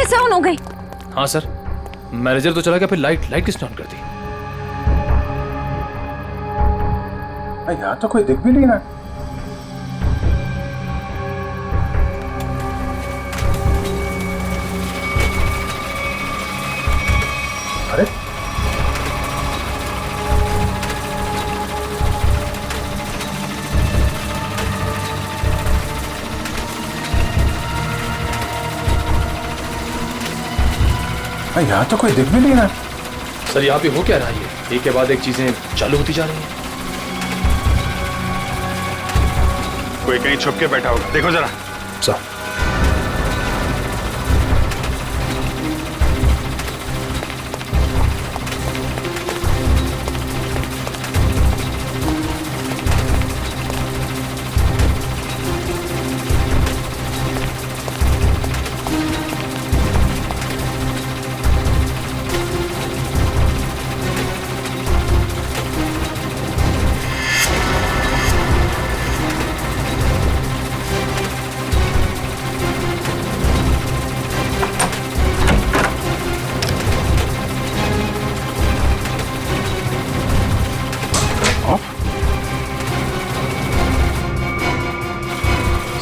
कैसे ऑन हो गई? हाँ सर, मैनेजर तो चला गया, फिर लाइट किसने ऑन कर दी? यहाँ तो कोई दिख भी नहीं रहा। अरे यहाँ तो कोई दिख भी नहीं रहा। सर यहाँ पे हो क्या रहा है? ये एक के बाद एक चीजें चालू होती जा रही हैं। कोई कहीं छुप के बैठा होगा, देखो जरा। सर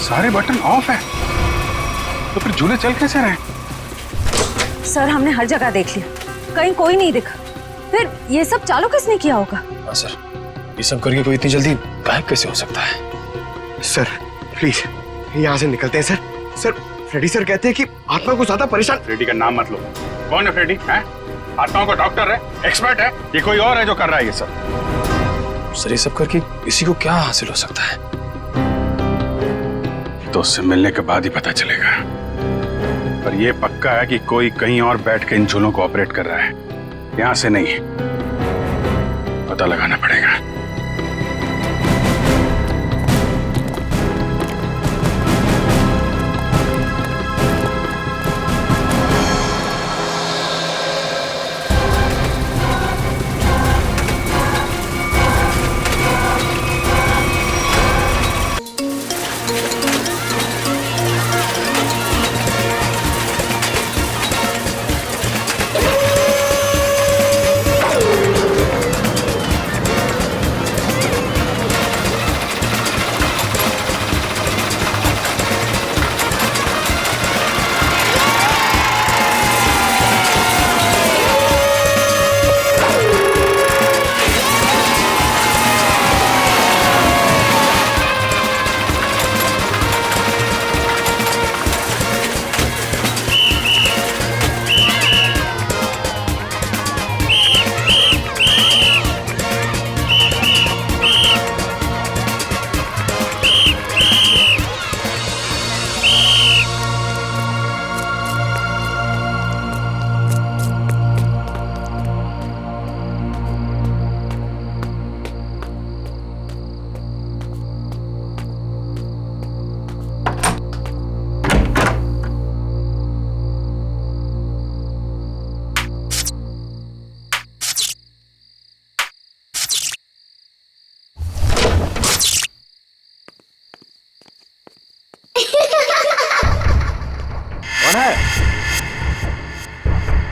सारे बटन ऑफ है, तो फिर झूले चल कैसे रहे? सर हमने हर जगह देख लिया, कहीं कोई नहीं दिखा। फिर ये सब चालू किसने किया होगा? हाँ सर, ये सब करके कोई इतनी जल्दी गायब कैसे हो सकता है? सर प्लीज यहाँ से निकलते हैं सर। सर फ्रेडी सर कहते हैं कि आत्मा को ज्यादा परेशान। फ्रेडी का नाम मत लो। कौन है फ्रेडी? है आत्माओं का डॉक्टर है, एक्सपर्ट है, ये कोई और है जो कर रहा है ये सब? सर ये सब करके इसी को क्या हासिल हो सकता है? तो उससे मिलने के बाद ही पता चलेगा। पर यह पक्का है कि कोई कहीं और बैठ के इन झूलों को ऑपरेट कर रहा है, यहां से नहीं। पता लगाना पड़ेगा।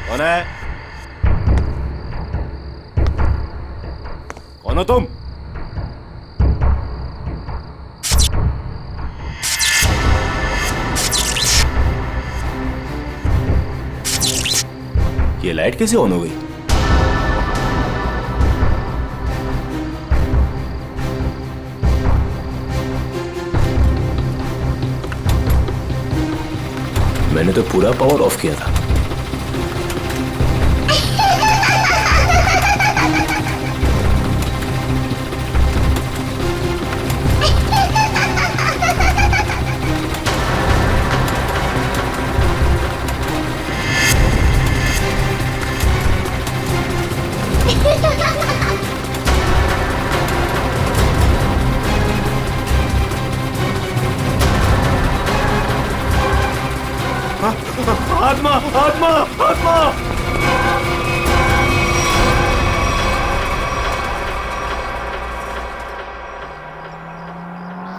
कौन है? कौन हो तुम? ये लाइट कैसे ऑन हो गई? मैंने तो पूरा पावर ऑफ किया था। आत्मा आत्मा आत्मा!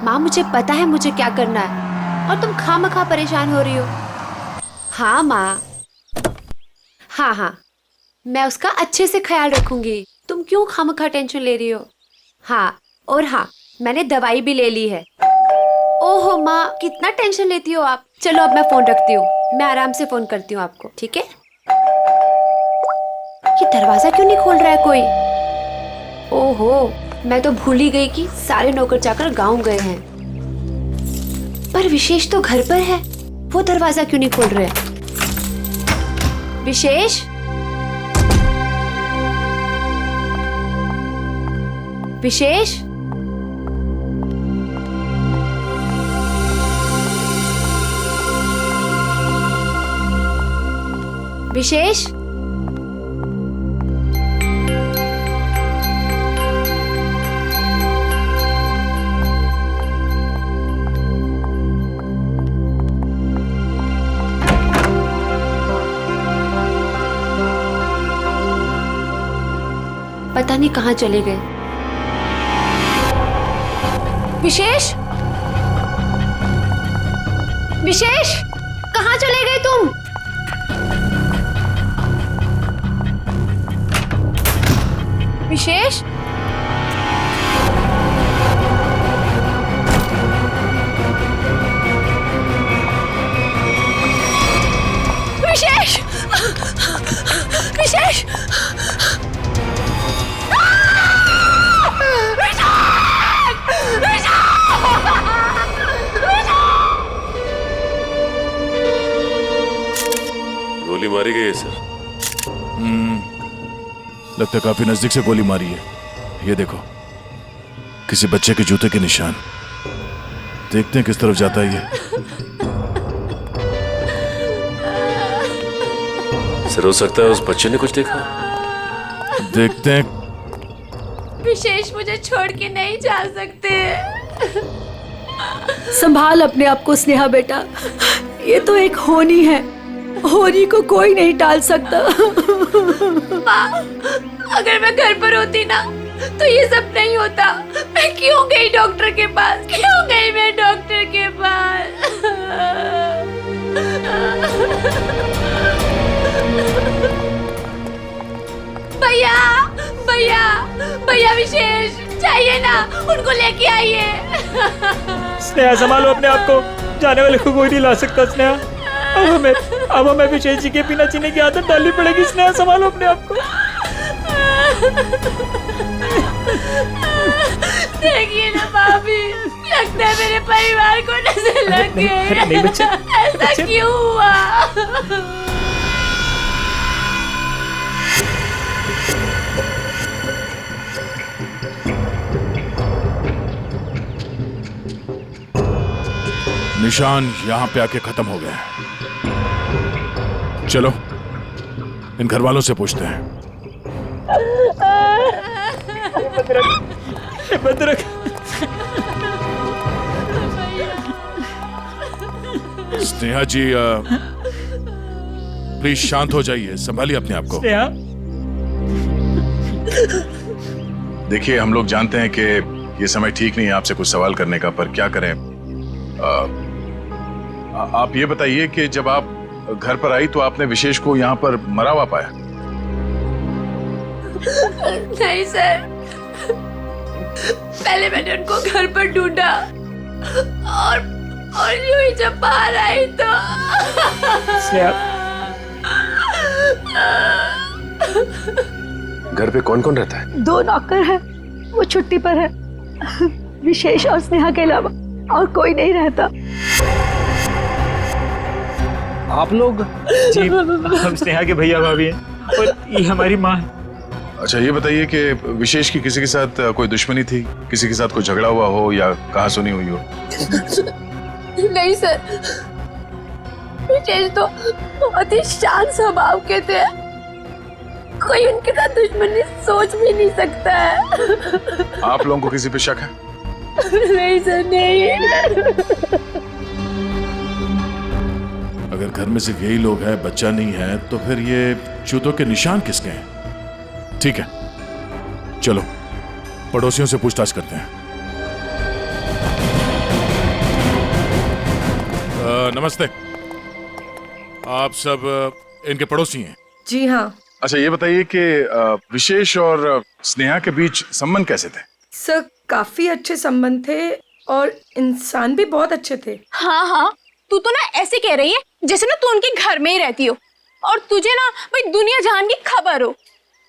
माँ मुझे पता है मुझे क्या करना है और तुम खामखा परेशान हो रही हो। हाँ माँ, हाँ हाँ, मैं उसका अच्छे से ख्याल रखूंगी। तुम क्यों खामखा टेंशन ले रही हो? हाँ, और हाँ, मैंने दवाई भी ले ली है। ओहो माँ, कितना टेंशन लेती हो आप। चलो अब मैं फोन रखती हूँ, मैं आराम से फोन करती हूँ आपको, ठीक है? ये दरवाजा क्यों नहीं खोल रहा है कोई? ओहो, मैं तो भूल ही गई कि सारे नौकर चाकर गांव गए हैं। पर विशेष तो घर पर है, वो दरवाजा क्यों नहीं खोल रहे? विशेष, विशेष, विशेष, पता नहीं कहाँ चले गए। विशेष, विशेष, कहाँ चले गए तुम? विशेष, विशेष, विशेष, गोली मारी गई है सर। लगता है काफी नजदीक से गोली मारी है। ये देखो, किसी बच्चे के जूते के निशान। देखते हैं किस तरफ जाता है ये। सर, हो सकता है उस बच्चे ने कुछ देखा। देखते हैं। विशेष, मुझे छोड़ के नहीं जा सकते। संभाल अपने आप को स्नेहा बेटा, ये तो एक होनी है, होनी को कोई नहीं टाल सकता। माँ, अगर मैं घर पर होती ना तो ये सब नहीं होता। मैं क्यों गई डॉक्टर के पास? क्यों गई मैं डॉक्टर के पास? भैया, भैया, भैया, विशेष चाहिए ना, उनको लेके आइए। स्नेहा, संभालो अपने आप को, जाने वाले को कोई नहीं ला सकता। स्नेहा, अब हमें विशेष जी के बिना जीने की आदत डालनी पड़ेगी। स्नेहा, संभालो अपने आप को। देखिए ना भाभी, लगता है मेरे परिवार को नजर लग गई। नहीं बच्चे, ऐसा क्यों हुआ? निशान यहां पे आके खत्म हो गए। चलो इन घर वालों से पूछते हैं। भद्रक, स्नेहा जी, प्लीज शांत हो जाइए, संभालिए अपने आप को। स्नेहा, देखिए, हम लोग जानते हैं कि ये समय ठीक नहीं है आपसे कुछ सवाल करने का, पर क्या करें। आप ये बताइए कि जब आप घर पर आई तो आपने विशेष को यहाँ पर मरा हुआ पाया? नहीं सर, पहले मैंने उनको घर पर ढूंढा और यूं ही जब बाहर आई तो स्नेहा, घर पे कौन कौन रहता है? 2 नौकर है, वो छुट्टी पर है। विशेष और स्नेहा के अलावा और कोई नहीं रहता। आप लोग? जी, हम स्नेहा के भैया भाभी हैं और ये हमारी माँ है। अच्छा, ये बताइए कि विशेष की किसी के साथ कोई दुश्मनी थी, किसी के साथ कोई झगड़ा हुआ हो या कहा सुनी हुई हो? नहीं सर, विशेष तो बहुत ही शांत स्वभाव के थे, कोई उनके साथ दुश्मनी सोच भी नहीं सकता है। आप लोगों को किसी पे शक है? नहीं सर, नहीं। अगर घर में सिर्फ यही लोग हैं, बच्चा नहीं है, तो फिर ये जूतों के निशान किसके हैं? ठीक है, चलो पड़ोसियों से पूछताछ करते हैं। नमस्ते, आप सब इनके पड़ोसी हैं? जी हाँ अच्छा ये बताइए कि विशेष और स्नेहा के बीच संबंध कैसे थे? सर, काफी अच्छे संबंध थे और इंसान भी बहुत अच्छे थे। हाँ हाँ, तू तो ना ऐसे कह रही है जैसे ना तू उनके घर में ही रहती हो और तुझे ना भाई दुनिया जहान की खबर हो।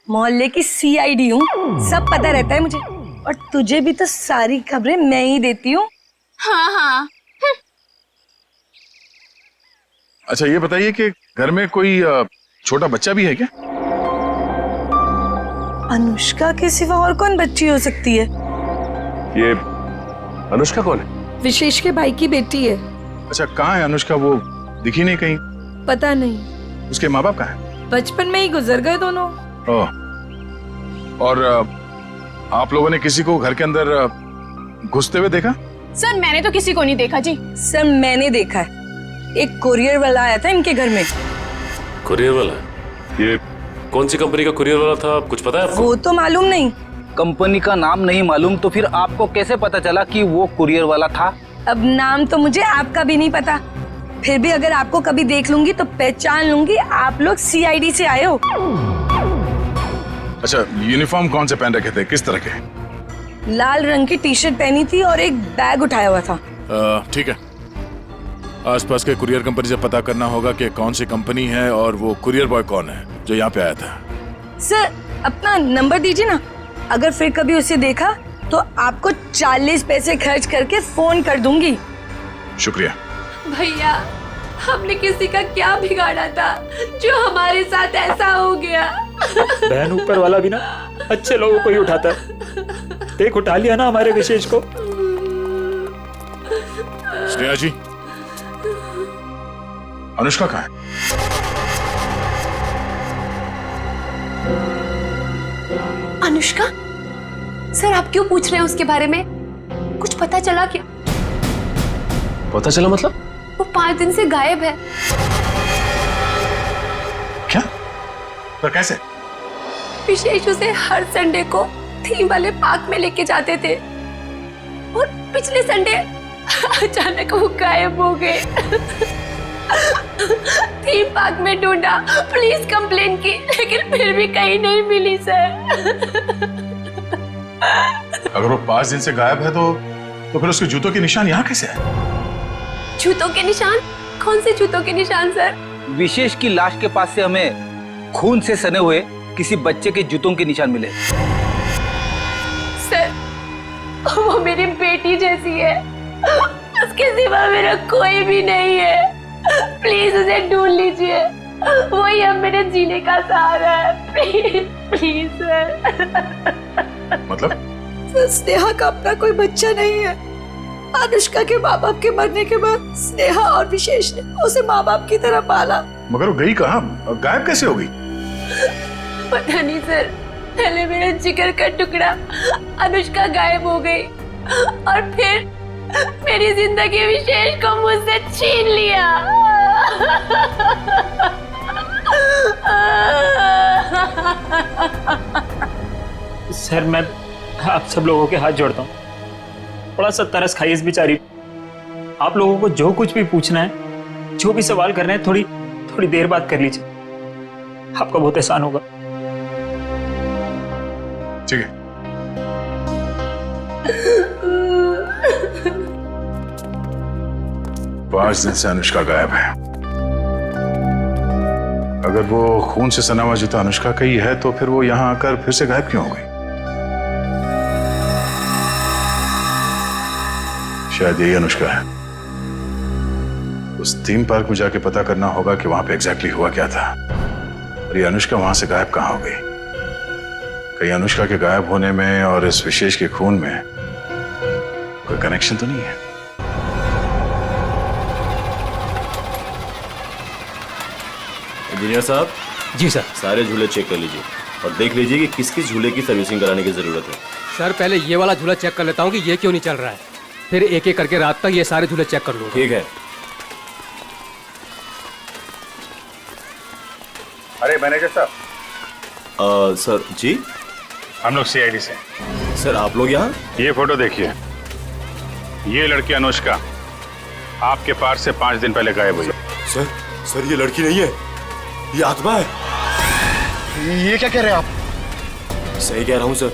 मोहल्ले की CID हूँ, सब पता रहता है मुझे। और तुझे भी तो सारी खबरें मैं ही देती हूँ। हाँ हाँ। अच्छा ये बताइए कि घर में कोई छोटा बच्चा भी है क्या? अनुष्का के सिवा और कौन बच्ची हो सकती है? ये अनुष्का कौन है? विशेष के भाई की बेटी है। अच्छा कहाँ है अनुष्का? वो दिखी नहीं कहीं। पता नहीं। उसके माँ बाप कहाँ हैं? बचपन में ही गुजर गए दोनों। ओह, और आप लोगों ने किसी को घर के अंदर घुसते हुए देखा? सर मैंने तो किसी को नहीं देखा जी। सर मैंने देखा है, एक कुरियर वाला आया था इनके घर में। कुरियर वाला? ये कौन सी कंपनी का कुरियर वाला था, कुछ पता है आपको? वो तो मालूम नहीं। कंपनी का नाम नहीं मालूम तो फिर आपको कैसे पता चला कि वो कुरियर वाला था? अब नाम तो मुझे आपका भी नहीं पता, फिर भी अगर आपको कभी देख लूंगी तो पहचान लूंगी आप लोग CID से आए हो। अच्छा यूनिफॉर्म कौन से पहन रखे थे, किस तरह के? लाल रंग की टी-शर्ट पहनी थी और एक बैग उठाया हुआ था। ठीक है, आसपास के कुरियर कंपनी से पता करना होगा कि कौन सी कंपनी है और वो कुरियर बॉय कौन है जो यहाँ पे आया था। सर अपना नंबर दीजिए ना, अगर फिर कभी उसे देखा तो आपको 40 पैसे खर्च करके फोन कर दूंगी। शुक्रिया। भैया, हमने किसी का क्या बिगाड़ा था जो हमारे साथ ऐसा हो गया? बहन, ऊपर वाला भी ना अच्छे लोगों को ही उठाता है। देख उठा लिया ना हमारे विशेष को। स्नेहा जी, अनुष्का कहाँ है? अनुष्का? सर आप क्यों पूछ रहे हैं उसके बारे में? कुछ पता चला क्या? पता चला मतलब? वो 5 दिन से गायब है। क्या? पर कैसे? विशेष उसे हर संडे को थीम वाले पार्क में लेके जाते थे और पिछले संडे अचानक वो गायब हो गए। थीम पार्क में ढूंढा, पुलिस कंप्लेन की, लेकिन फिर भी कहीं नहीं मिली सर। अगर वो 5 दिन से गायब है तो फिर उसके जूतों के निशान यहाँ कैसे है? जूतों के निशान? कौन से जूतों के निशान सर? विशेष की लाश के पास से हमें खून से सने हुए किसी बच्चे के जूतों के निशान मिले। सर वो मेरी बेटी जैसी है, उसके सिवा मेरा कोई भी नहीं है। प्लीज उसे ढूंढ लीजिए, वही अब मेरे जीने का सहारा है। Please please sir. मतलब? स्नेहा का अपना कोई बच्चा नहीं है। अनुष्का के माँ बाप के मरने के बाद स्नेहा और विशेष ने उसे माँ बाप की तरह पाला। मगर वो गई कहाँ? गायब कैसे हो गई? पता नहीं सर, पहले मेरा जिगर का टुकड़ा अनुष्का गायब हो गई और फिर मेरी जिंदगी विशेष को मुझसे छीन लिया। सर मैं आप सब लोगों के हाथ जोड़ता हूँ, थोड़ा सा तरस खाइए इस बेचारी। आप लोगों को जो कुछ भी पूछना है, जो भी सवाल करना है, थोड़ी देर बाद कर लीजिए, आपका बहुत एहसान होगा। ठीक है। 5 दिन से अनुष्का गायब है। अगर वो खून से सना हुआ जूता अनुष्का का ही है तो फिर वो यहाँ आकर फिर से गायब क्यों हो गई? शायद यही अनुष्का है। उस थीम पार्क में जाके पता करना होगा कि वहां पे एग्जैक्टली हुआ क्या था और ये अनुष्का वहां से गायब कहाँ हो गई। कहीं अनुष्का के गायब होने में और इस विशेष के खून में कोई कनेक्शन तो नहीं है? इंजीनियर साहब। जी सर। सारे झूले चेक कर लीजिए और देख लीजिए कि किस किस झूले की सर्विसिंग कराने की जरूरत है। सर पहले ये वाला झूला चेक कर लेता हूँ कि ये क्यों नहीं चल रहा है, फिर एक एक करके रात तक ये सारे झूले चेक कर लूंगा। ठीक है। अरे मैनेजर साहब। सर जी, हम लोग CID से। सर आप लोग यहाँ? ये फोटो देखिए, ये लड़की अनुष्का आपके पार्क से 5 दिन पहले गायब हुई। सर ये लड़की नहीं है, ये आत्मा है। ये क्या कह रहे हैं आप? सही कह रहा हूँ सर,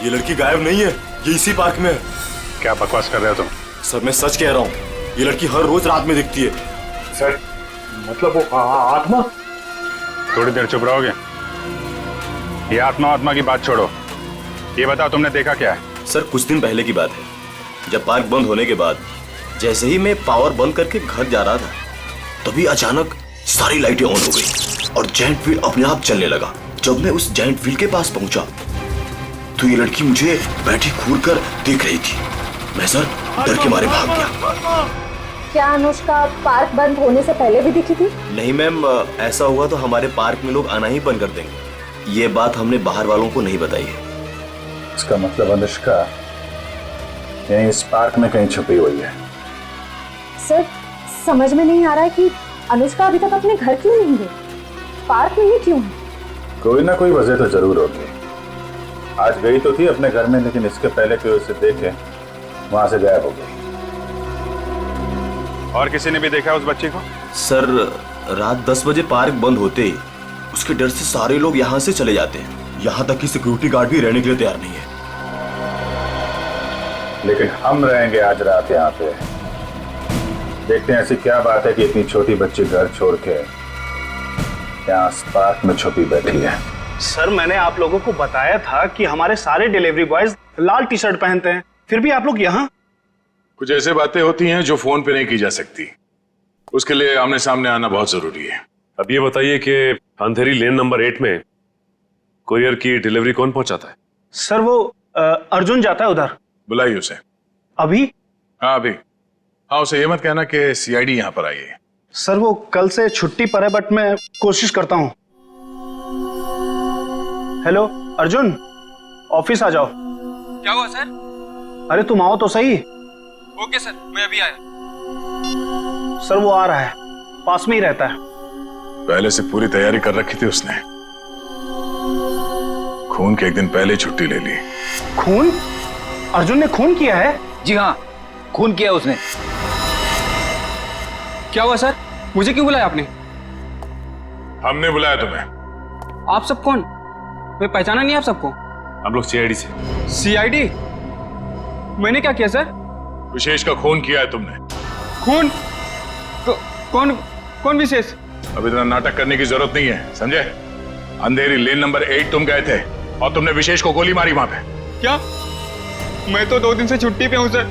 ये लड़की गायब नहीं है, ये इसी पार्क में है। क्या बकवास कर रहे हो तुम? सर मैं सच कह रहा हूँ, ये लड़की हर रोज रात में दिखती है। सर मतलब वो आत्मा? थोड़ी देर चुप रहोगे? ये आत्मा की बात छोड़ो, ये बताओ तुमने देखा क्या है? सर कुछ दिन पहले की बात है, जब पार्क बंद होने के बाद जैसे ही मैं पावर बंद करके घर जा रहा था, तभी अचानक सारी लाइटें ऑन हो गई और जायंट व्हील अपने आप चलने लगा। जब मैं उस जायंट व्हील के पास पहुंचा तो ये लड़की मुझे बैठी घूर कर देख रही थी। मैं सर डर के मारे भाग गया। क्या अनुष्का पार्क बंद होने से पहले भी दिखी थी? नहीं मैम, ऐसा हुआ तो हमारे पार्क में लोग आना ही बंद कर देंगे। ये बात हमने बाहर वालों को नहीं बताई है। इसका मतलब अनुष्का यहीं इस पार्क में कहीं छुपी हुई है। सर समझ में नहीं आ रहा है कि अनुष्का अभी तक अपने घर क्यों नहीं गई, पार्क में ही क्यों है? कोई ना कोई वजह तो जरूर होगी। आज गई तो थी अपने घर में, लेकिन इसके पहले कोई उसे देखे वहां से गायब हो गई। और किसी ने भी देखा उस बच्ची को? सर रात 10 बजे पार्क बंद होते ही उसके डर से सारे लोग यहाँ से चले जाते हैं। यहाँ तक कि सिक्योरिटी गार्ड भी रहने के लिए तैयार नहीं है। लेकिन हम रहेंगे आज रात यहाँ पे। देखते हैं ऐसी क्या बात है कि इतनी छोटी बच्ची घर छोड़ के यहाँ पार्क में छुपी बैठी है। सर मैंने आप लोगों को बताया था कि हमारे सारे डिलीवरी बॉयज लाल टी शर्ट पहनते हैं, फिर भी आप लोग यहाँ। कुछ ऐसे बातें होती हैं जो फोन पे नहीं की जा सकती, उसके लिए आमने सामने आना बहुत जरूरी है। अब ये बताइए कि अंधेरी लेन नंबर 8 में कोरियर की डिलीवरी कौन पहुंचाता है? सर वो अर्जुन जाता है उधर। बुलाइए उसे। अभी? हाँ अभी। हाँ उसे ये मत कहना कि सीआईडी यहाँ पर आई है। सर वो कल से छुट्टी पर है, बट मैं कोशिश करता हूँ। हेलो अर्जुन, ऑफिस आ जाओ। क्या हुआ सर? अरे तुम आओ तो सही। ओके सर, मैं अभी आया। सर वो आ रहा है, पास में ही रहता है। पहले से पूरी तैयारी कर रखी थी उसने। खून के एक दिन पहले छुट्टी ले ली। खून? अर्जुन ने खून किया है? जी हाँ, खून किया उसने। क्या हुआ सर? मुझे क्यों बुलाया आपने? हमने बुलाया तुम्हें। आप सब कौन? मैं पहचाना नहीं आप सबको। हम लोग सीआईडी से। सीआईडी? मैंने क्या किया सर? विशेष का खून किया है तुमने। खून? कौन कौन विशेष? अब इतना नाटक करने की जरूरत नहीं है, समझे? अंधेरी लेन नंबर 8 तुम गए थे और तुमने विशेष को गोली मारी वहां पे। क्या? मैं तो 2 दिन से छुट्टी पे हूँ सर,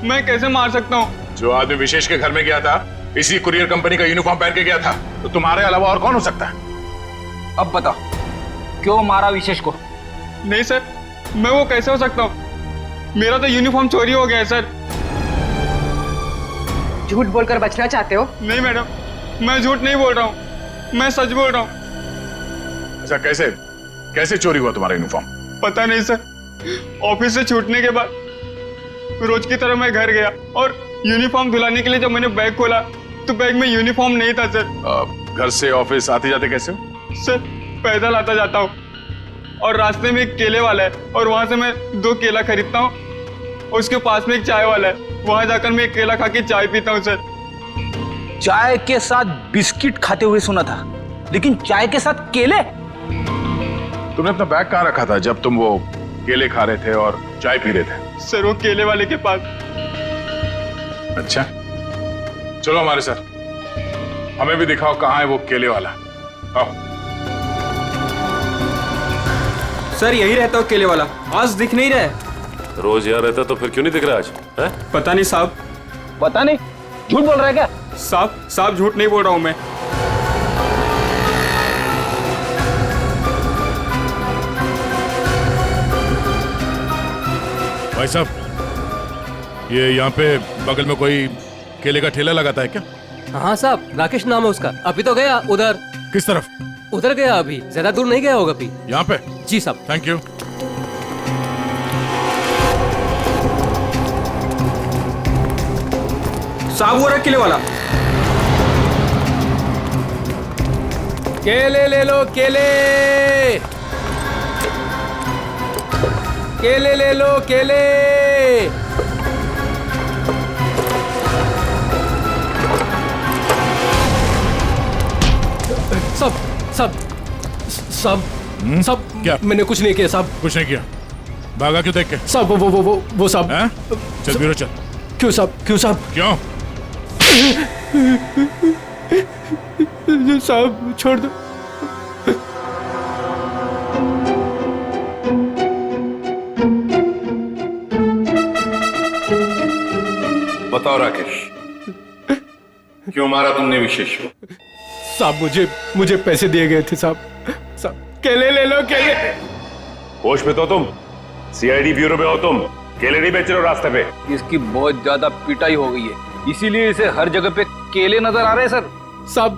मैं कैसे मार सकता हूँ? जो आदमी विशेष के घर में गया था इसी कुरियर कंपनी का यूनिफॉर्म पहन के गया था, तो तुम्हारे अलावा और कौन हो सकता है? अब बताओ क्यों मारा विशेष को? नहीं सर, मैं वो कैसे हो सकता हूँ? मेरा तो यूनिफॉर्म चोरी हो गया है सर। झूठ बोलकर बचना चाहते हो? नहीं मैडम, मैं झूठ नहीं बोल रहा हूँ, मैं सच बोल रहा हूँ। अच्छा कैसे चोरी हुआ तुम्हारा यूनिफॉर्म? पता नहीं सर, ऑफिस से छूटने के बाद रोज की तरह मैं घर गया और यूनिफॉर्म धुलाने के लिए जब मैंने बैग खोला तो बैग में यूनिफॉर्म नहीं था सर। घर से ऑफिस आते जाते कैसे हो? सर पैदल आता जाता हूँ और रास्ते में एक केले वाला है और वहां से मैं 2 केला खरीदता हूँ, उसके पास में एक चाय वाला है, वहां जाकर मैं एक केला खा के चाय पीता हूँ सर। चाय के साथ बिस्किट खाते हुए सुना था, लेकिन चाय के साथ केले? तुमने अपना बैग कहाँ रखा था जब तुम वो केले खा रहे थे और चाय पी रहे थे? सर वो केले वाले के पास। अच्छा चलो हमारे साथ, हमें भी दिखाओ कहाँ है वो केले वाला। आओ। सर यही रहता हूँ केले वाला, आज दिख नहीं रहा है। रोज यहाँ रहता तो फिर क्यों नहीं दिख रहा आज? है? पता नहीं साहब। पता नहीं? झूठ बोल रहा है क्या? साहब झूठ नहीं बोल रहा हूँ मैं। भाई साहब, ये यहाँ पे बगल में कोई केले का ठेला लगाता है क्या? हाँ साहब, राकेश नाम है उसका। अभी तो गया उधर। किस तरफ? उधर गया, अभी ज्यादा दूर नहीं गया होगा। अभी यहाँ पे? जी साहब। Thank you. साहब वो रहा केले वाला। केले ले लो, केले केले ले लो, केले। सब साहब साहब क्या? मैंने कुछ नहीं किया साहब। कुछ नहीं किया? भागा क्यों देख के? साहब वो साहब। चल ब्यूरो चल। क्यों साहब? क्यों साहब? क्यों? साहब छोड़ दो। बताओ राकेश, क्यों मारा तुमने विशेष को? साहब मुझे पैसे दिए गए थे साहब। साहब केले ले लो, केले। होश में तो तुम? सीआईडी ब्यूरो में हो तुम? केले नहीं बेच रहे हो रास्ते पे? इसकी बहुत ज्यादा पिटाई हो गई है, इसीलिए इसे हर जगह पे केले नजर आ रहे हैं सर। साहब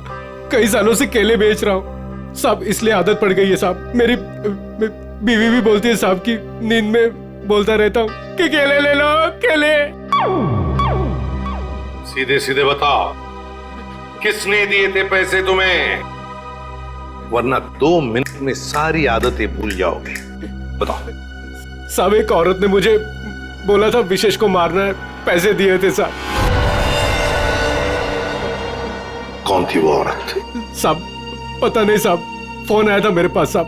कई सालों से केले बेच रहा हूँ साहब, इसलिए आदत पड़ गई है साहब। मेरी बीवी भी बोलती है साहब की नींद में बोलता रहता हूँ कि केले ले लो, केले। सीधे सीधे बताओ, किसने दिए थे पैसे तुम्हें? वरना 2 मिनट में सारी आदतें भूल जाओगे। बताओ। साहब एक औरत ने मुझे बोला था विशेष को मारना है, पैसे दिए थे साहब। कौन थी वो औरत? साहब पता नहीं साहब, फोन आया था मेरे पास साहब।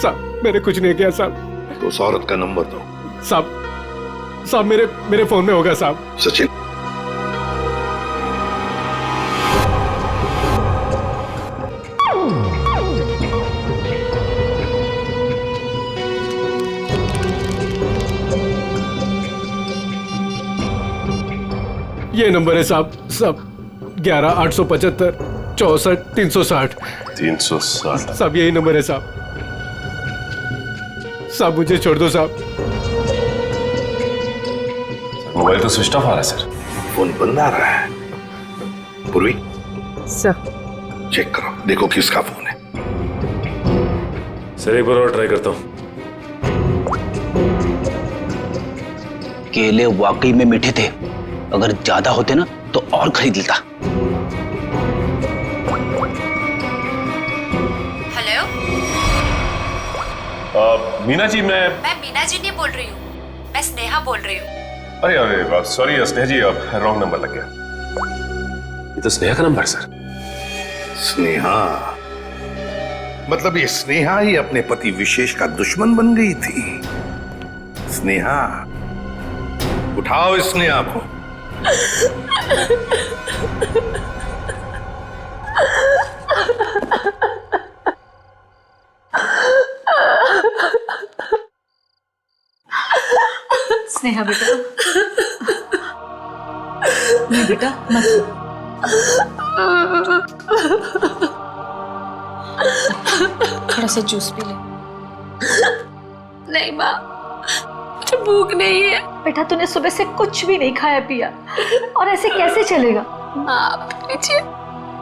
साहब मैंने कुछ नहीं किया साहब। तो उस औरत का नंबर दो। साहब मेरे फोन में होगा साहब। सचिन, ये नंबर है साहब। साहब 11-875 64 360 360। साहब यही नंबर है साहब। साहब मुझे छोड़ दो साहब। मोबाइल तो स्विच ऑफ आ रहा है सर। फोन बंद आ रहा है। पूर्वी सर चेक करो, देखो किसका फोन है। सर एक बार और ट्राई करता हूँ। केले वाकई में मीठे थे, अगर ज्यादा होते ना तो और खरीद लेता। हेलो, मीना जी, मैं मीना जी नहीं बोल रही हूँ, मैं स्नेहा बोल रही हूँ। अरे सॉरी स्नेहा जी, अब रॉन्ग नंबर लग गया। ये तो स्नेहा का नंबर है सर। स्नेहा? मतलब ये स्नेहा ही अपने पति विशेष का दुश्मन बन गई थी। स्नेहा, उठाओ इस स्नेहा को। स्नेहा बेटा, नहीं बेटा मत। थोड़ा सा जूस पी ले। नहीं माँ, मुझे भूख नहीं है। बेटा तूने सुबह से कुछ भी नहीं खाया पिया, और ऐसे कैसे चलेगा? माँ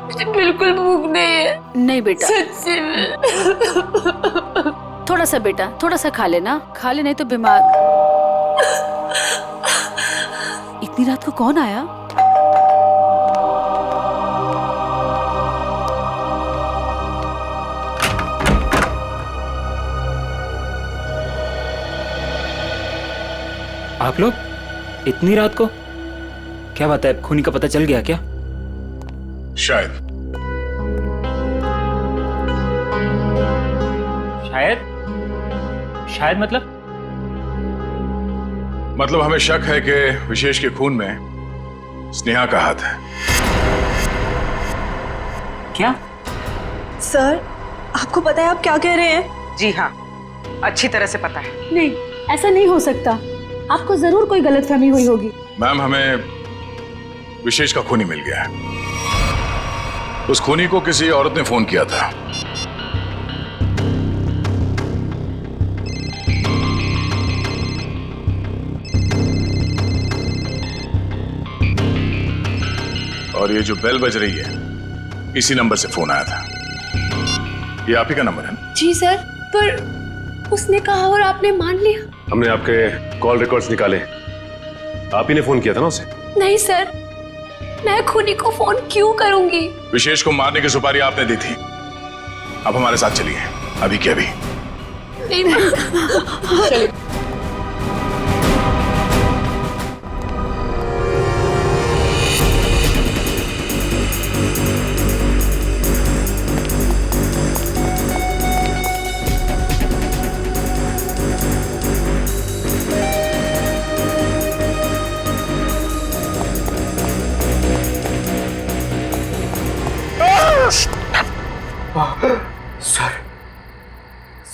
मुझे बिल्कुल भूख नहीं है। नहीं बेटा, सच्ची में। थोड़ा सा बेटा, थोड़ा सा खा लेना, खा ले नहीं तो बीमार। इतनी रात को कौन आया? आप लोग इतनी रात को? क्या बात है, खूनी का पता चल गया क्या? शायद। शायद मतलब हमें शक है कि विशेष के खून में स्नेहा का हाथ है। क्या? सर आपको पता है आप क्या कह रहे हैं? जी हाँ, अच्छी तरह से पता है। नहीं, ऐसा नहीं हो सकता। आपको जरूर कोई गलतफहमी हुई होगी। मैम, हमें विशेष का खूनी मिल गया है। उस खूनी को किसी औरत ने फोन किया था। और ये जो बेल बज रही है, इसी नंबर से फोन आया था। ये आप ही का नंबर है? जी सर, पर उसने कहा और आपने मान लिया। हमने आपके कॉल रिकॉर्ड्स निकाले, आप ही ने फोन किया था ना उसे? नहीं सर, मैं खूनी को फोन क्यों करूंगी? विशेष को मारने की सुपारी आपने दी थी। अब हमारे साथ चलिए, अभी के अभी। नहीं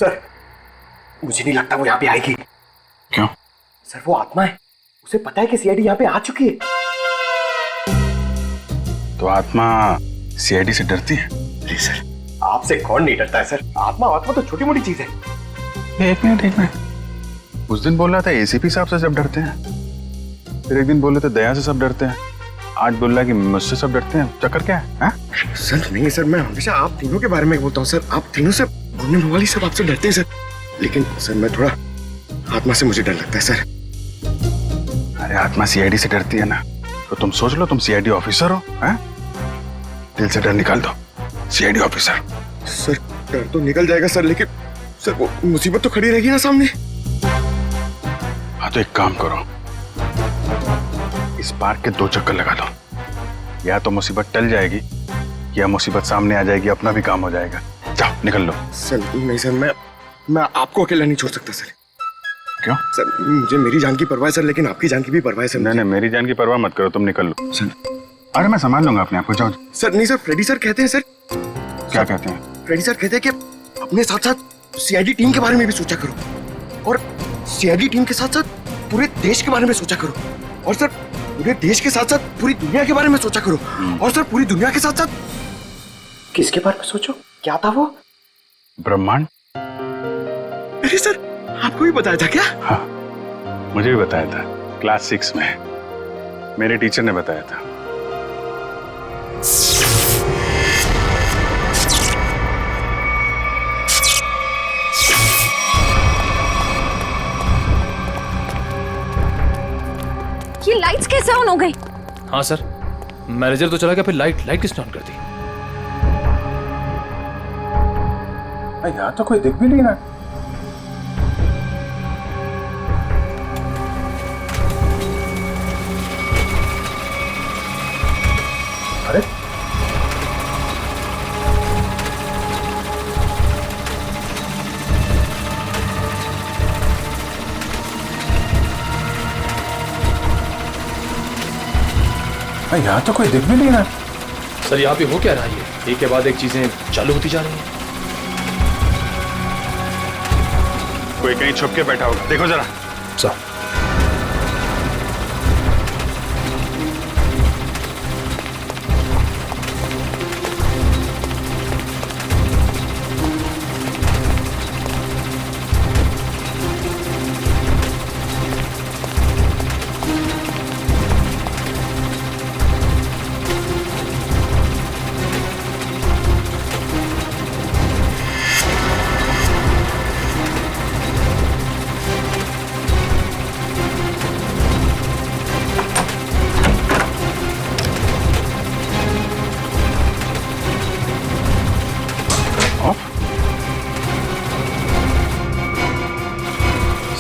सर मुझे नहीं लगता वो यहाँ पे आएगी। क्यों? सर वो आत्मा है, उसे पता है कि सीआईडी यहाँ पे आ चुकी है। तो आत्मा सीआईडी से डरती है? नहीं सर, आपसे कौन नहीं डरता है सर। आत्मा तो छोटी मोटी चीज है। एक मिनट, उस दिन बोल रहा था एसीपी साहब से सब डरते हैं, फिर एक दिन बोले थे दया से सब डरते हैं, आज बोल रहा है कि मुझसे सब डरते हैं। चक्कर क्या है? हा? सर नहीं सर, मैं हमेशा आप तीनों के बारे में बोलता हूँ सर। आप तीनों से बोलने वाली सब आपसे डरते हैं सर, लेकिन सर मैं थोड़ा आत्मा से मुझे डर लगता है सर। अरे आत्मा सीआईडी से डरती है ना, तो तुम सोच लो तुम सीआईडी ऑफिसर हो। हा? दिल से डर निकाल दो, सीआईडी ऑफिसर। सर डर तो निकल जाएगा सर, लेकिन सर वो मुसीबत तो खड़ी रहेगी ना सामने। हाँ तो एक काम करो, इस पार्क के 2 चक्कर लगा लो, या तो मुसीबत टल जाएगी या मुसीबत सामने आ जाएगी, अपना भी काम हो जाएगा। जाओ निकल लो। सर नहीं सर, मैं आपको अकेला नहीं छोड़ सकता सर। क्यों? सर मुझे मेरी जान की परवाह है सर, लेकिन आपकी जान की भी परवाह है सर। नहीं, मेरी जान की परवाह मत करो, तुम निकल लो सर। अरे मैं संभाल लूंगा अपने आप को, जाओ। सर नहीं सर, फ्रेडी सर कहते हैं सर। क्या कहते हैं? फ्रेडी सर कहते हैं कि अपने साथ साथ सीआईडी टीम के बारे में भी सोचा करो, और सीआईडी टीम के साथ साथ पूरे देश के बारे में सोचा करो, और सर पूरे देश के साथ साथ पूरी दुनिया के बारे में सोचा करो, और सर पूरी दुनिया के साथ साथ किसके बारे में सोचो? क्या था वो? ब्रह्मांड। अरे सर आपको भी बताया था क्या? हाँ मुझे भी बताया था, क्लास 6 में मेरे टीचर ने बताया था। ये लाइट्स कैसे ऑन हो गई? हाँ सर, मैनेजर तो चला गया, फिर लाइट किसने ऑन कर दी? यहाँ तो कोई दिख भी नहीं रहा। अरे यहाँ तो कोई दिख भी नहीं रहा। सर यहाँ पे हो क्या रहा है? ये एक के बाद एक चीजें चालू होती जा रही हैं। कोई कहीं छुप के बैठा होगा, देखो जरा। सर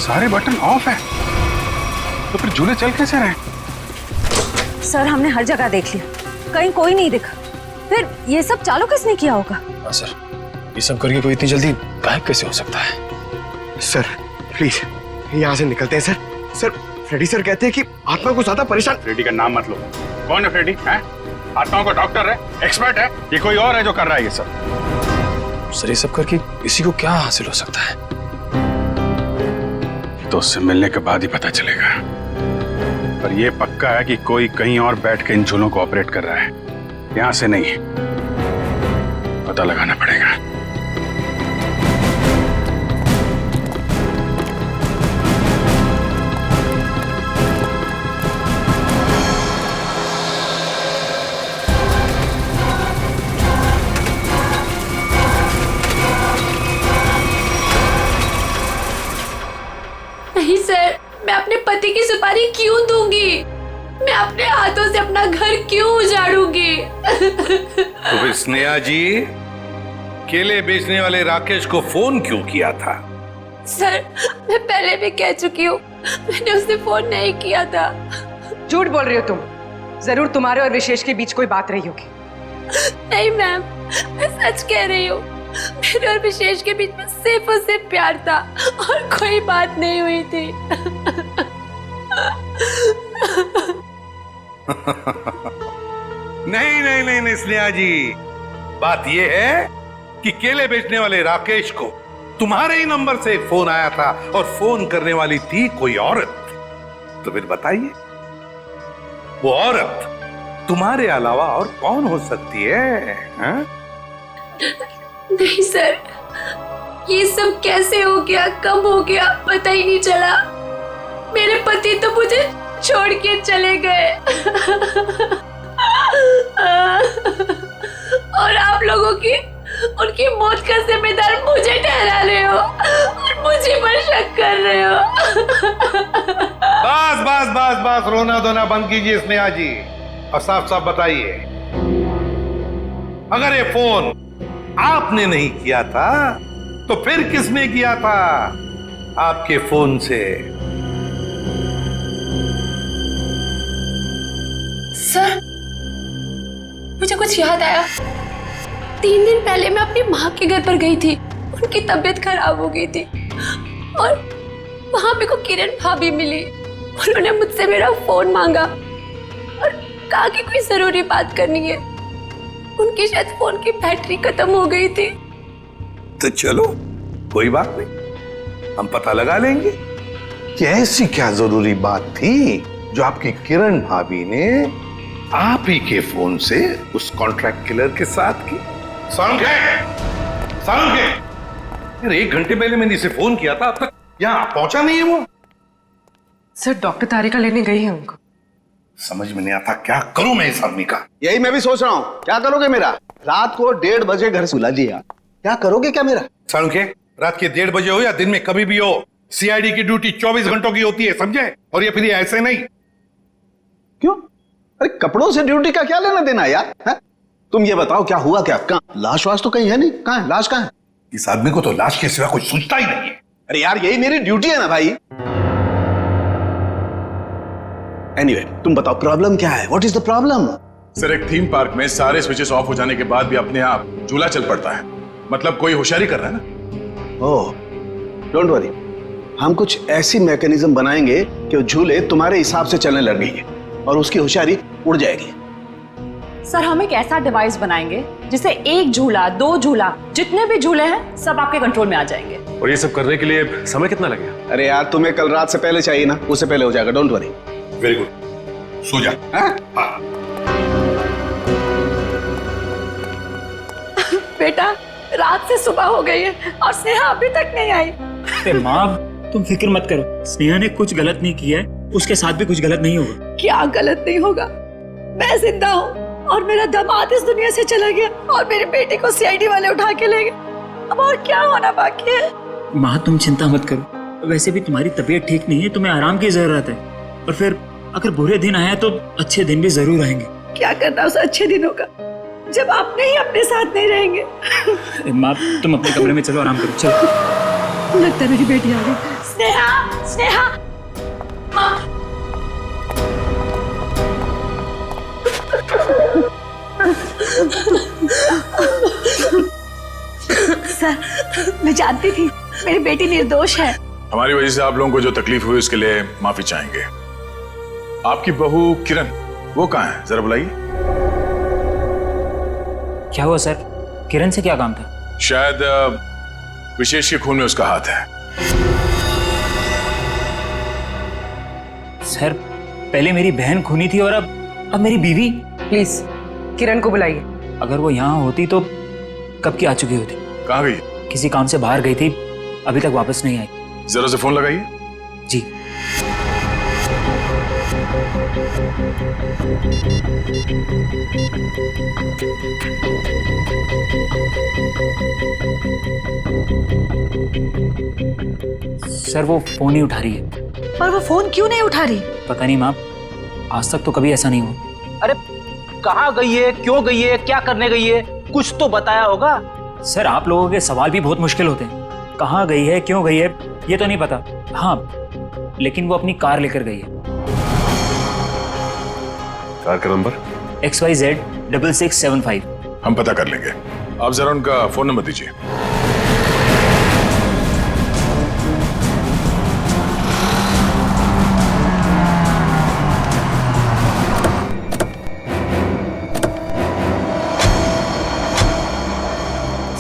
सारे बटन ऑफ है, तो फिर झूले चल कैसे रहे? सर हमने हर जगह देख लिया, कहीं कोई नहीं दिखा। फिर ये सब चालू किसने किया होगा? हाँ सर, ये सब करके कोई इतनी जल्दी गायब कैसे हो सकता है? सर प्लीज यहाँ से निकलते हैं सर। सर फ्रेडी सर कहते हैं कि आत्मा को ज्यादा परेशान। फ्रेडी का नाम मत लो। कौन है फ्रेडी? है आत्माओं का डॉक्टर है, एक्सपर्ट है, ये कोई और है जो कर रहा है ये सब? सर ये सब करके किसी को क्या हासिल हो सकता है? तो उससे मिलने के बाद ही पता चलेगा, पर यह पक्का है कि कोई कहीं और बैठ के इन झूलों को ऑपरेट कर रहा है, यहां से नहीं। पता लगाना पड़ेगा। नहीं सर, मैं अपने पति की सुपारी क्यों दूंगी? मैं अपने हाथों से अपना घर क्यों उजाड़ूंगी? तो फिर स्नेहा जी केले बेचने वाले राकेश को फोन क्यों किया था? सर मैं पहले भी कह चुकी हूँ, मैंने उसे फोन नहीं किया था। झूठ बोल रही हो तुम। जरूर तुम्हारे और विशेष के बीच कोई बात रही होगी। नहीं मैम, मैं सच कह रही हूँ। मेरे और विशेष के बीच में सिर्फ और सिर्फ प्यार था और कोई बात नहीं हुई थी। नहीं नहीं नहीं नहीं स्नेहा जी, बात यह है कि केले बेचने वाले राकेश को तुम्हारे ही नंबर से एक फोन आया था और फोन करने वाली थी कोई औरत। तो फिर बताइए, वो औरत तुम्हारे अलावा और कौन हो सकती है? हा? नहीं सर, ये सब कैसे हो गया, कब हो गया, पता ही नहीं चला। मेरे पति तो मुझे छोड़ के चले गए और आप लोगों की उनकी मौत का जिम्मेदार मुझे ठहरा रहे हो और मुझे पर शक कर रहे हो। बस बस बस बस, रोना धोना बंद कीजिए स्नेहा जी, और साफ साफ बताइए, अगर ये फोन आपने नहीं किया था तो फिर किसने किया था आपके फोन से? सर, मुझे कुछ याद आया। 3 दिन पहले मैं अपनी माँ के घर पर गई थी, उनकी तबीयत खराब हो गई थी और वहां मेरे को किरण भाभी मिली। उन्होंने मुझसे मेरा फोन मांगा और कहा कि कोई जरूरी बात करनी है। उनकी शायद फोन की बैटरी खत्म हो गई थी। तो चलो कोई बात नहीं, हम पता लगा लेंगे कि ऐसी क्या जरूरी बात थी जो आपकी किरण भाभी ने आप ही के फोन से उस कॉन्ट्रैक्ट किलर के साथ की। सारुण यार, 1 घंटे पहले मैंने इसे फोन किया था, अब तक यहाँ पहुंचा नहीं है वो। सर, डॉक्टर तारिका लेने गई है उनको। समझ में नहीं आता क्या करूं मैं इस आदमी का। यही मैं भी सोच रहा हूँ, क्या करोगे मेरा? रात को 1:30 बजे घर से बुला दिया, क्या करोगे क्या मेरा? सारुण के, रात के 1:30 बजे हो या दिन में कभी भी हो, सीआईडी की ड्यूटी 24 घंटों की होती है, समझे? और ये फिर ये ऐसे नहीं। क्यों? अरे कपड़ों से ड्यूटी का क्या लेना देना यार? है? तुम ये बताओ, क्या हुआ क्या? कहाँ लाश वाश तो कहीं है नहीं, कहाँ है लाश? कहाँ है? इस आदमी को तो लाश के सिवा कुछ सोचता ही नहीं है। अरे यार, यही मेरी ड्यूटी है ना भाई। एनीवे, तुम बताओ प्रॉब्लम क्या है? What is the problem? Sir, एक थीम पार्क में सारे स्विचेस ऑफ हो जाने के बाद भी अपने आप झूला चल पड़ता है, मतलब कोई होशियारी कर रहा है ना। ओह, डोंट वरी, हम कुछ ऐसी मैकेनिज्म बनाएंगे कि वो झूले तुम्हारे हिसाब से चलने लगेंगे और उसकी होशियारी उड़ जाएगी। सर, हम एक ऐसा डिवाइस बनाएंगे जिससे 1 झूला, 2 झूला, जितने भी झूले हैं सब आपके कंट्रोल में आ जाएंगे। और ये सब करने के लिए समय कितना लगेगा? अरे यार, तुम्हें कल रात से पहले चाहिए ना, उससे पहले हो जाएगा, डोंट वरी। वेरी गुड, सो जा। हाँ? बेटा, रात से सुबह हो गई है और स्नेहा अभी तक नहीं आई। अरे माँ, तुम फिक्र मत करो, स्नेहा ने कुछ गलत नहीं किया है, उसके साथ भी कुछ गलत नहीं होगा। क्या गलत नहीं होगा? मैं जिंदा हूँ और मेरा दामाद इस दुनिया से चला गया और मेरी बेटी को सीआईडी वाले उठा के ले गए। अब और क्या होना बाकी है? माँ, तुम चिंता मत करो, वैसे भी तुम्हारी तबीयत ठीक नहीं है, तुम्हें आराम की जरूरत है। और फिर अगर बुरे दिन आए तो अच्छे दिन भी जरूर आएंगे। क्या करना उस अच्छे दिनों का जब आपने ही अपने साथ नहीं रहेंगे। माँ, तुम अपने कमरे में चलो, आराम करो, चलो। लगता है मेरी बेटी आ गई। स्नेहा, स्नेहा, माँ। सर, मैं जानती थी मेरी बेटी निर्दोष है। हमारी वजह से आप लोगों को जो तकलीफ हुई उसके लिए माफी चाहेंगे। आपकी बहू किरण, वो कहाँ है? जरा बुलाइए। क्या हुआ सर? किरण से क्या काम था? शायद विशेष के खून में उसका हाथ है। सर, पहले मेरी बहन खूनी थी और अब मेरी बीवी। प्लीज किरण को बुलाइए। अगर वो यहाँ होती तो कब की आ चुकी होती। कहाँ गई? किसी काम से बाहर गई थी, अभी तक वापस नहीं आई। जरा से फोन लगाइए। जी। सर, वो फोन नहीं उठा रही है। पर वो फोन क्यों नहीं उठा रही? पता नहीं माँ, आज तक तो कभी ऐसा नहीं हुआ। अरे कहाँ गई है, क्यों गई है, क्या करने गई है, कुछ तो बताया होगा। सर, आप लोगों के सवाल भी बहुत मुश्किल होते हैं। कहाँ गई है, क्यों गई है, ये तो नहीं पता। हाँ, लेकिन वो अपनी कार लेकर गई है। कार का नंबर? XYZ 6675। हम पता कर लेंगे, आप जरा उनका फोन नंबर दीजिए।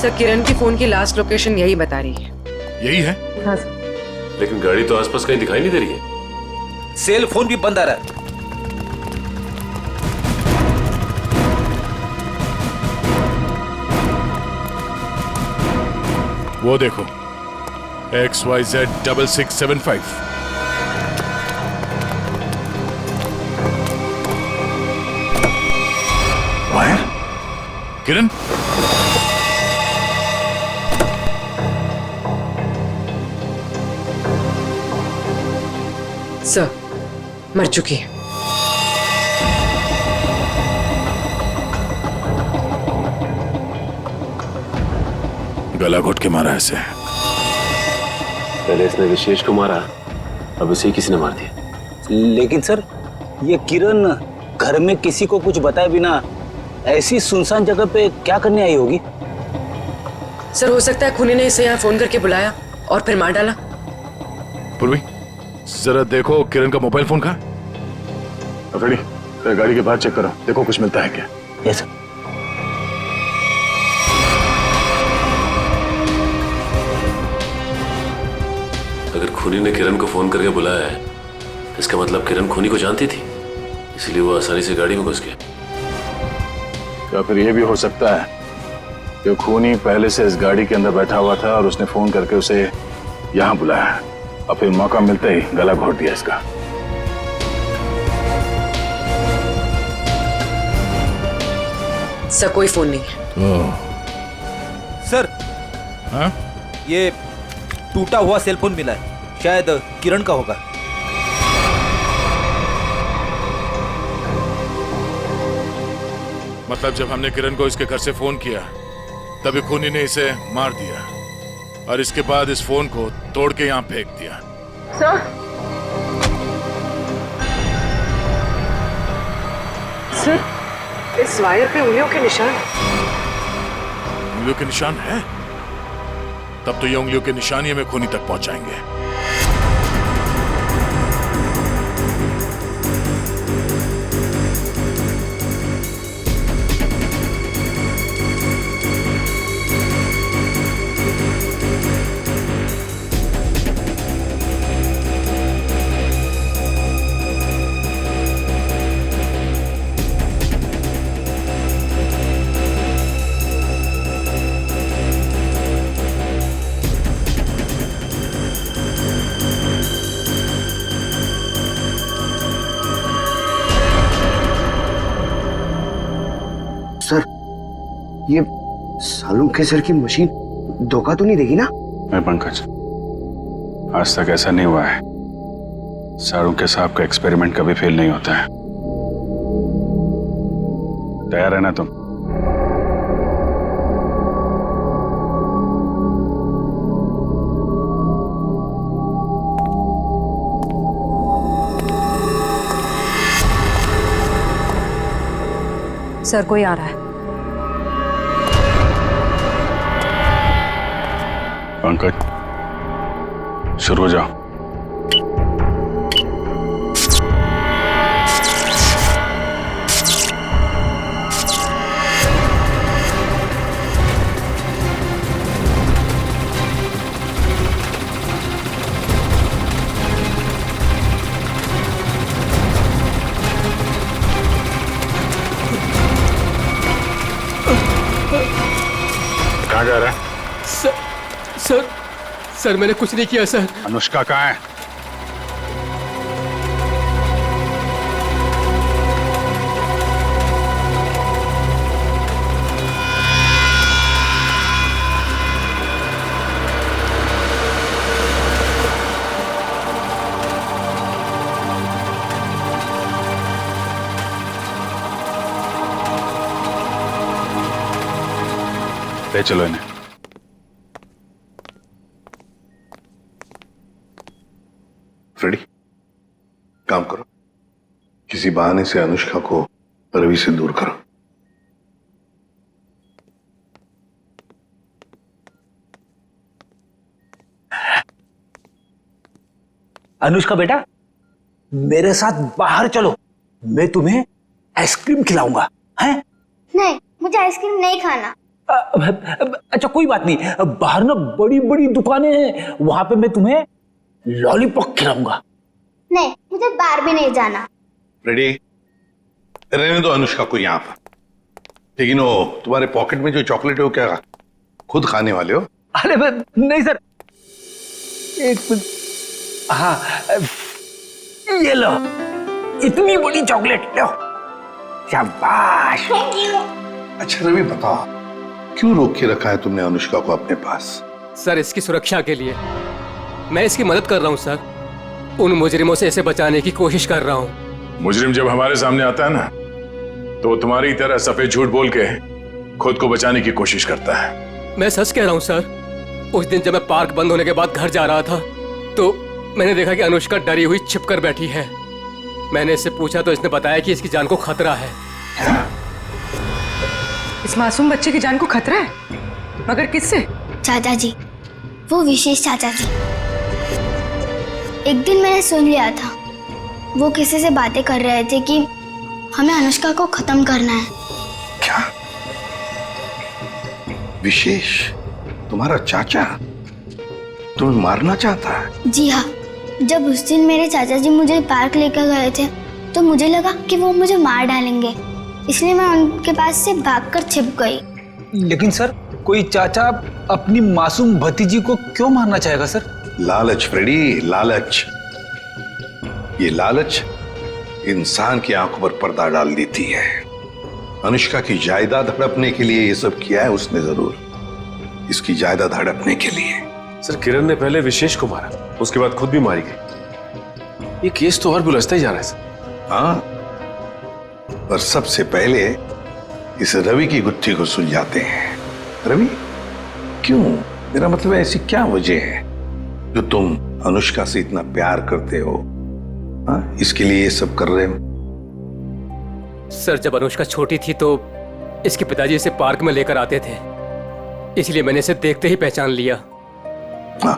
सर, किरण की फोन की लास्ट लोकेशन यही बता रही है। यही है? हाँ सर। लेकिन गाड़ी तो आसपास कहीं दिखाई नहीं दे रही है। सेल फोन भी बंद आ रहा है। वो देखो, XYZ6675। वायर? किरण? सर, मर चुकी है। गला घोट के मारा ऐसे। पहले इसने विशेष को मारा, अब इसे किसी ने मार दिया। लेकिन सर, ये किरण घर में किसी को कुछ बताए बिना ऐसी सुनसान जगह पे क्या करने आई होगी? सर, हो सकता है खूनी ने इसे यहाँ फोन करके बुलाया और फिर मार डाला। पूर्वी, जरा देखो किरण का मोबाइल फोन कहाँ? अफरीदी, गाड़ी के बाहर चेक करो, देखो कुछ मिलता है क्या। Yes sir. अगर खूनी ने किरण को फोन करके बुलाया है, इसका मतलब किरण खूनी को जानती थी, इसलिए वो आसानी से गाड़ी में घुस गया। या फिर यह भी हो सकता है कि खूनी पहले से इस गाड़ी के अंदर बैठा हुआ था और उसने फोन करके उसे यहां बुलाया और फिर मौका मिलते ही गला घोट दिया इसका। सर, कोई फोन नहीं है। सर, हाँ? ये टूटा हुआ सेलफोन मिला है, शायद किरण का होगा। मतलब जब हमने किरण को इसके घर से फोन किया, तभी खूनी ने इसे मार दिया और इसके बाद इस फोन को तोड़ के यहाँ फेंक दिया। सर, इस वायर पे उंगलियों के निशान। उंगलियों के निशान है? तब तो ये उंगलियों के निशान ही हमें खूनी तक पहुंचाएंगे। सर, ये सालों के सर की मशीन धोखा तो नहीं देगी ना? मैं पंकज, आज तक ऐसा नहीं हुआ है। सारों के साहब का एक्सपेरिमेंट कभी फेल नहीं होता है। तैयार है ना तुम? सर, कोई आ रहा है। पंकज, शुरू हो जाओ। कहाँ जा रहा है? सर, मैंने कुछ नहीं किया सर। अनुष्का कहाँ है? ले चलो इन्हें। फ्रेडी, काम करो, किसी बहाने से अनुष्का को रवि से दूर करो। अनुष्का बेटा, मेरे साथ बाहर चलो, मैं तुम्हें आइसक्रीम खिलाऊंगा। हैं? नहीं, मुझे आइसक्रीम नहीं खाना। अच्छा कोई बात नहीं, बाहर ना बड़ी बड़ी दुकानें हैं, वहां पे मैं तुम्हें लॉलीपॉप खिलाऊंगा। नहीं, मुझे बाहर भी नहीं जाना। रेडी? रहने दो अनुष्का को यहाँ पर। लेकिन वो तुम्हारे पॉकेट में जो चॉकलेट है वो क्या खुद खाने वाले हो? अरे नहीं सर, एक मिनट। हाँ ये लो, इतनी बड़ी चॉकलेट लो। शाबाश। अच्छा रवि बताओ, क्यों रोक के रखा है तुमने अनुष्का को अपने पास? सर इसकी सुरक्षा के लिए। मैं इसकी मदद कर रहा हूँ सर, उन मुजरिमों से इसे बचाने की कोशिश कर रहा हूँ। मुजरिम जब हमारे सामने आता है ना, तो वो तुम्हारी तरह सफेद झूठ बोल के खुद को बचाने की कोशिश करता है। मैं सच कह रहा हूँ सर। उस दिन जब मैं पार्क बंद होने के बाद घर जा रहा था, तो मैंने देखा कि अनुष्का डरी हुई छिपकर बैठी है। मैंने इससे पूछा तो इसने बताया कि इसकी जान को खतरा है। इस मासूम बच्चे की जान को खतरा है? मगर किससे? चाचा जी, वो विशेष चाचा जी। एक दिन मैंने सुन लिया था, वो किसी से बातें कर रहे थे कि हमें अनुष्का को खत्म करना है। क्या? विशेष तुम्हारा चाचा तुम्हें मारना चाहता है? जी हाँ, जब उस दिन मेरे चाचा जी मुझे पार्क लेकर गए थे तो मुझे लगा कि वो मुझे मार डालेंगे, इसलिए मैं उनके पास से भागकर छिप गई। लेकिन सर, कोई चाचा अपनी मासूम भतीजी को क्यों मारना चाहेगा सर? लालच फ्रेडी, लालच। ये लालच इंसान की आंखों पर पर्दा डाल देती है। अनुष्का की जायदाद हड़पने के लिए ये सब किया है उसने जरूर, इसकी जायदाद हड़पने के लिए। सर किरण ने पहले विशेष को मारा, उसके बाद खुद भी मारी गई। ये केस तो और बुलझता ही जा रहा है सर। हाँ, पर सबसे पहले इस रवि की गुत्थी को सुलझाते हैं। रवि, क्यों? मेरा मतलब है ऐसी क्या वजह है जो तुम अनुष्का से इतना प्यार करते हो? हाँ, इसके लिए ये सब कर रहे हो? सर जब अनुष्का छोटी थी तो इसके पिताजी इसे पार्क में लेकर आते थे, इसलिए मैंने इसे देखते ही पहचान लिया। हाँ।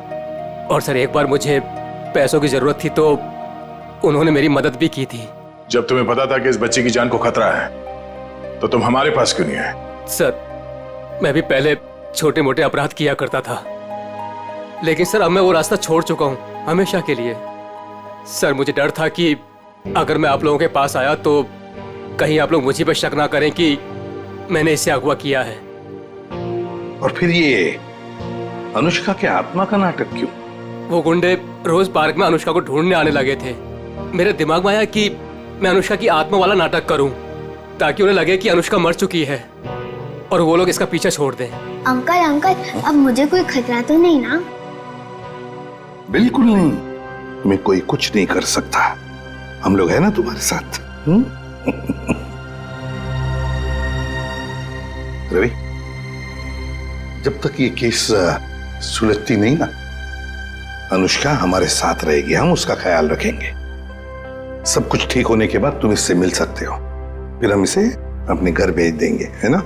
और सर एक बार मुझे पैसों की जरूरत थी तो उन्होंने मेरी मदद भी की थी। जब तुम्हें पता था कि इस बच्चे की जान को खतरा है तो तुम हमारे पास क्यों नहीं आए? सर मैं भी पहले छोटे मोटे अपराध किया करता था, लेकिन सर अब मैं वो रास्ता छोड़ चुका हूँ हमेशा के लिए। सर मुझे डर था कि अगर मैं आप लोगों के पास आया तो कहीं आप लोग मुझे पर शक ना करें कि मैंने इसे अगवा किया है। और फिर ये अनुष्का के आत्मा का नाटक क्यों? वो गुंडे रोज पार्क में अनुष्का को ढूंढने आने लगे थे। मेरे दिमाग में आया कि मैं अनुष्का की आत्मा वाला नाटक करूं, ताकि उन्हें लगे कि अनुष्का मर चुकी है और वो लोग इसका पीछा छोड़ दें। अंकल अंकल, अब मुझे कोई खतरा तो नहीं ना? बिल्कुल नहीं, तुम्हें कोई कुछ नहीं कर सकता। हम लोग हैं ना तुम्हारे साथ। रवि, जब तक ये केस सुलझती नहीं ना, अनुष्का हमारे साथ रहेगी, हम उसका ख्याल रखेंगे। सब कुछ ठीक होने के बाद तुम इससे मिल सकते हो, फिर हम इसे अपने घर भेज देंगे, है ना?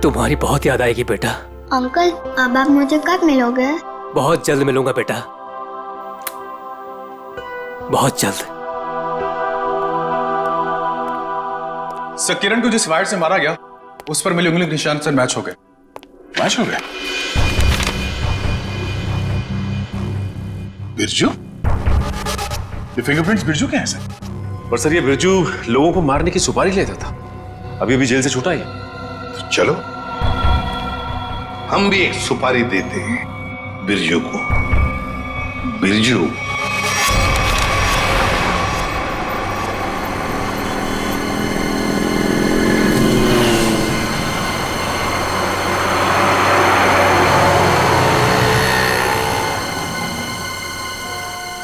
तुम्हारी बहुत याद आएगी बेटा। अंकल, अब आप मुझे कब मिलोगे? बहुत जल्द मिलूंगा बेटा, बहुत जल्द। सर किरण को जिस वायर से मारा गया उस पर मिले उंगली के निशान से मैच हो गए। मैच हो गए? बिरजू? ये फिंगरप्रिंट्स बिरजू के हैं सर? पर सर ये बिरजू लोगों को मारने की सुपारी लेता था, अभी अभी जेल से छूटा है। चलो हम भी एक सुपारी देते हैं बिरजू को। बिरजू,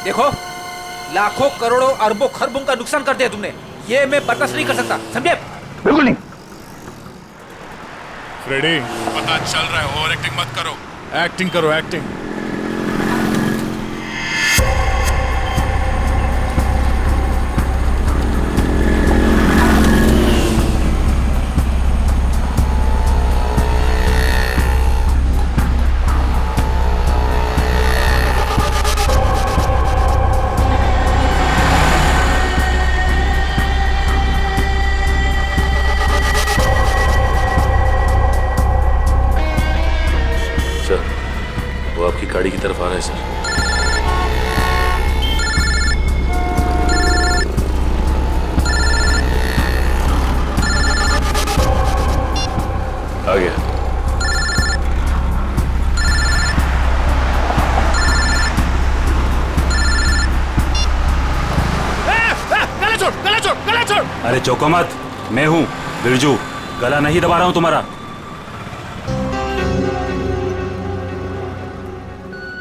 देखो, लाखों करोड़ों अरबों खरबों का नुकसान कर दिया तुमने, ये मैं बर्दाश्त नहीं कर सकता, समझे? बिल्कुल नहीं। फ्रेडी, पता चल रहा है, ओवर एक्टिंग मत करो, एक्टिंग करो, एक्टिंग। वो आपकी गाड़ी की तरफ आ रहा है सर। आ गया। गला छोड़। अरे चौको मत, मैं हूँ बिरजू, गला नहीं दबा रहा हूँ तुम्हारा।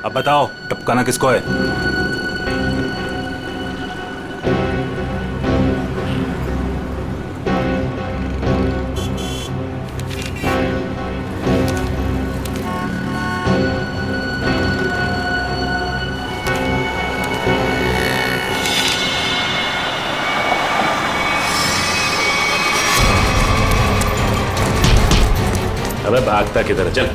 अब बताओ टपकाना किसको है? अबे भागता किधर, चल।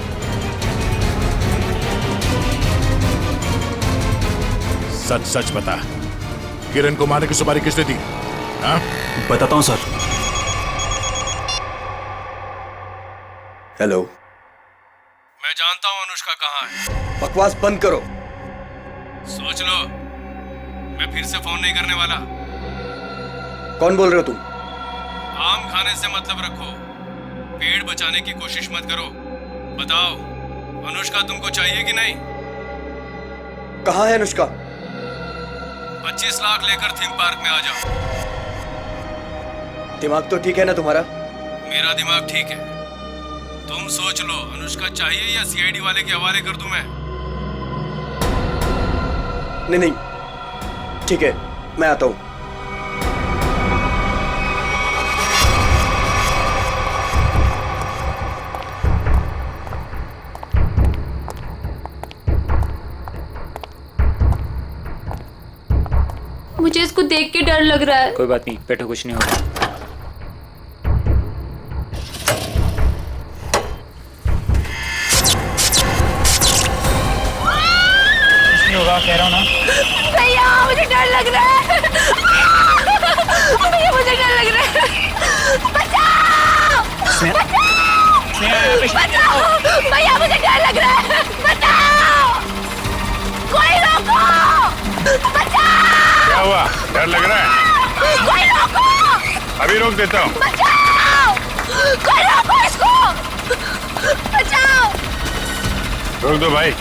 सच सच बता, किरण को मारने की सुपारी किसने दी? हाँ? बताता हूँ सर। हेलो। मैं जानता हूँ अनुष्का कहाँ है। बकवास बंद करो। सोच लो, मैं फिर से फोन नहीं करने वाला। कौन बोल रहे हो तुम? आम खाने से मतलब रखो, पेड़ बचाने की कोशिश मत करो। बताओ, अनुष्का तुमको चाहिए कि नहीं? कहाँ है अनुष्का? 25 लाख लेकर थीम पार्क में आ जाओ। दिमाग तो ठीक है ना तुम्हारा? मेरा दिमाग ठीक है। तुम सोच लो, अनुष्का चाहिए या सीआईडी वाले के हवाले कर दूं मैं? नहीं, ठीक है, मैं आता हूँ। मुझे इसको देख के डर लग रहा है। कोई बात नहीं, बैठो, कुछ नहीं होगा। कुछ नहीं होगा, कह रहा हूँ ना। भैया मुझे डर लग रहा है। भैया मुझे डर लग रहा है। बचाओ! बचाओ! भैया मुझे डर लग रहा है। बचाओ! कोई रोको! बचाओ! क्या हुआ? डर लग रहा है? कोई रोको! अभी रोक देता हूँ। बचाओ! कोई रोको इसको! बचाओ! रोक दो भाई।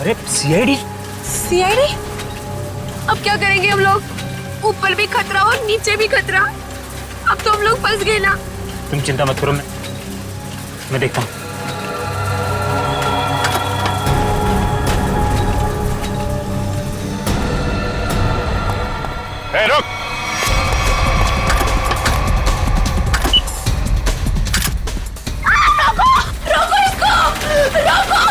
अरे सीआईडी? सीआईडी? अब क्या करेंगे हम लोग? ऊपर भी खतरा और नीचे भी खतरा। अब तो हम लोग फंस गए ना। तुम चिंता मत करो, मैं देखता हूँ। रुक। रोको! रोको इसको! रोको!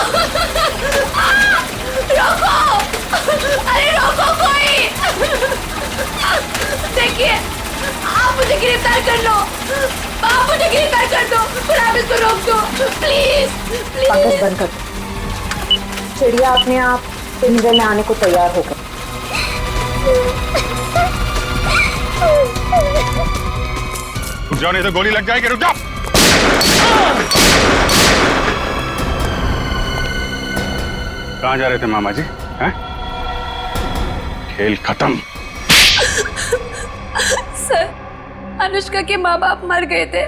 रोको! अरे रोको कोई! देखिए, आप मुझे गिरफ्तार कर लो। आप मुझे गिरफ्तार कर दो, पर आप इसको रोक दो, प्लीज पंकज बंद कर। चिड़िया अपने आप पिंजरे में आने को तैयार हो गई। रुक जाओ, नहीं तो गोली लग जाएगी। रुक जाओ। कहाँ जा रहे थे मामा जी? हैं? खेल खत्म। सर, अनुष्का के माँ बाप मर गए थे।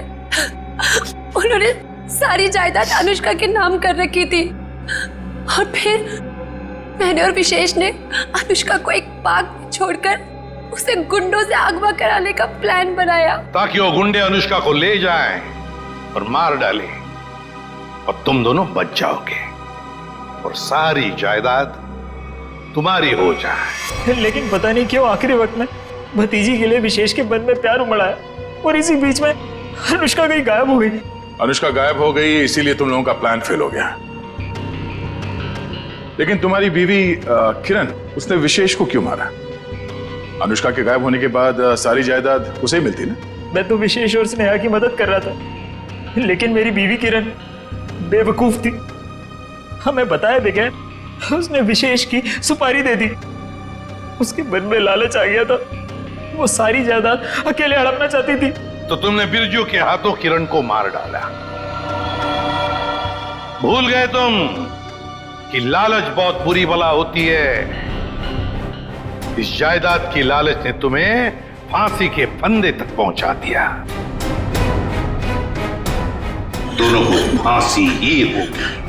उन्होंने सारी जायदाद अनुष्का के नाम कर रखी थी और फिर मैंने और विशेष ने अनुष्का को एक पार्क में छोड़कर उसे गुंडों से अगवा कराने का प्लान बनाया, ताकि वो गुंडे अनुष्का को ले जाएं और मार डालें और तुम दोनों बच जाओगे और सारी जायदाद तुम्हारी हो जाए। लेकिन पता नहीं क्यों आखिरी वक्त में भतीजी के लिए विशेष के मन में प्यार उमड़ा है और इसी बीच में अनुष्का कहीं गायब हो गई। अनुष्का गायब हो गई, इसीलिए तुम लोगों का प्लान फेल हो गया। लेकिन तुम्हारी बीवी किरण, उसने विशेष को क्यों मारा? अनुष्का के गायब होने के बाद सारी जायदाद उसे मिलती ना। मैं तो विशेष और स्नेहा की मदद कर रहा था, लेकिन मेरी बीवी किरण बेवकूफ थी। हमें बताया बगैर उसने विशेष की सुपारी दे दी। उसके मन में लालच आ गया था, वो सारी जायदाद अकेले हड़पना चाहती थी। तो तुमने बिरजू के हाथों किरण को मार डाला। भूल गए तुम कि लालच बहुत बुरी बला होती है। इस जायदाद की लालच ने तुम्हें फांसी के फंदे तक पहुंचा दिया। दोनों को फांसी ही होगी।